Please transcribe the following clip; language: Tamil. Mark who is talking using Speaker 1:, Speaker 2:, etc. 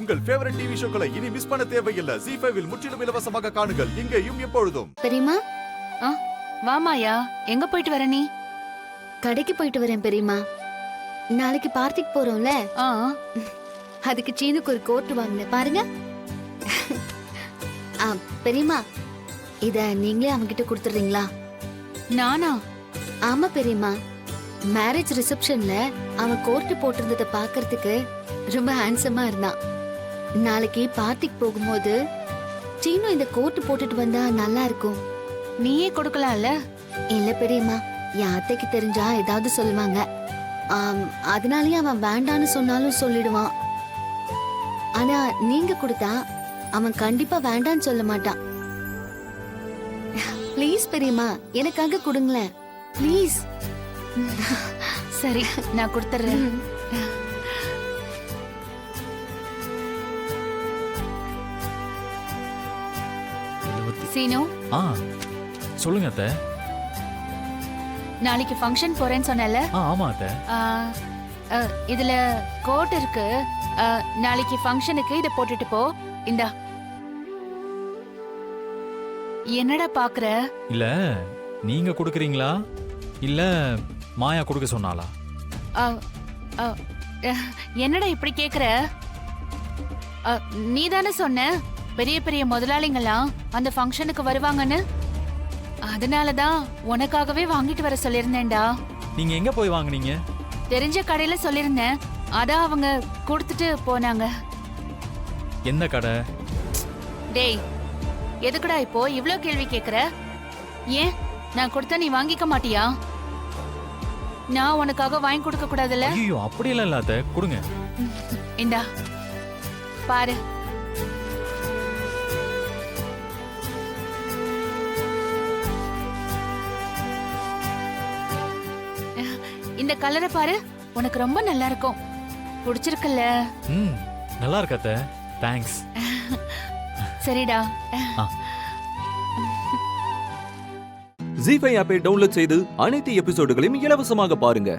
Speaker 1: உங்கள் ஃபேவரட் டிவி ஷோக்களை இனி மிஸ் பண்ண தேவையில்லை. ZEE5 இல் முற்றிலும் இலவசமாக காணுங்கள், இங்கேயும் எப்பொழுதும்.
Speaker 2: பெரியம்மா,
Speaker 3: வாமாயா, எங்க போயிட்டு வர நீ?
Speaker 2: கடைக்கு போயிட்டு வரேன் பெரியம்மா. நாளைக்கு பார்ட்டிக்கு போறோம்ல, அதுக்கு சீனுக்கு ஒரு கோட் வாங்கினேன் பாருங்க. பெரியம்மா, இத நீங்களே அவன்கிட்ட கொடுத்துறீங்களா?
Speaker 3: நானா?
Speaker 2: ஆமா பெரியம்மா, மேரேஜ் ரிசப்ஷன்ல அவன் கோட் போட்டிருந்ததை பாக்குறதுக்கு ரொம்ப ஹேண்ட்ஸமா இருந்தான். நாளைக்கு பார்ட்டிக்கு போகும்போது சீனு இந்த கோட் போட்டுட்டு வந்தா நல்லா இருக்கும்.
Speaker 3: நீயே கொடுக்கலாம்ல?
Speaker 2: இல்ல பெரியம்மா, என் அத்தைக்கு தெரிஞ்சா ஏதாவது சொல்லுவாங்க. அதனாலயே அவன் வேண்டான்னு சொன்னாலும் சொல்லிடுவான். ஆனா நீங்க கொடுத்தா அவன் கண்டிப்பா வேண்டான்னு சொல்ல மாட்டான். ப்ளீஸ் பெரியம்மா, எனக்காக கொடுங்களேன் ப்ளீஸ்.
Speaker 3: சரி, நான் கொடுத்துறேன். சீனு,
Speaker 4: சொல்லுங்க அத்தை.
Speaker 3: நாளைக்கு ஃபங்க்ஷன் போறேன்னு சொன்னல?
Speaker 4: ஆமா அத்தை.
Speaker 3: இதுல கோட் இருக்கு. நாளைக்கு ஃபங்க்ஷனுக்கு இத போட்டுட்டு போ. இந்தா. என்னடா பாக்குற?
Speaker 4: இல்ல நீங்க கொடுக்கறீங்களா இல்ல மாயா கொடுக்க சொன்னாளா?
Speaker 3: என்னடா இப்படி கேக்குற? நீ தானே சொன்ன பெரிய பெரிய முதலாளிங்களாம் அந்த ஃபங்க்ஷனுக்கு வருவாங்கன்னு. அதனாலதான் உனக்காகவே வாங்கிட்டு வர சொல்லிருந்தேன்டா.
Speaker 4: நீங்க எங்க போய் வாங்குனீங்க?
Speaker 3: தெரிஞ்ச கடையில சொல்லிருந்தேன், அதான் அவங்க கொடுத்துட்டு போனாங்க.
Speaker 4: என்ன கடை?
Speaker 3: டேய், எதுக்குடா இப்போ இவ்ளோ கேள்வி கேக்குற? ஏன் நான் கொடுத்தா நீ வாங்கிக்க மாட்டியா? நான் உனக்காக வாங்கி கொடுக்க கூடாதுல்ல?
Speaker 4: ஐயோ, அப்படி எல்லாம் இல்ல அத்தை, கொடுங்க.
Speaker 3: இந்தா பாரு. இந்த கலரை பாரு, உனக்கு ரொம்ப நல்லா இருக்கும். பிடிச்சிருக்குல்ல?
Speaker 4: நல்லா இருக்கு அத்தை, தேங்க்ஸ்.
Speaker 3: சரிடா.
Speaker 5: ZEE5 ஆப்பை டவுன்லோட் செய்து அனைத்து எபிசோடுகளையும் இலவசமாக பாருங்க.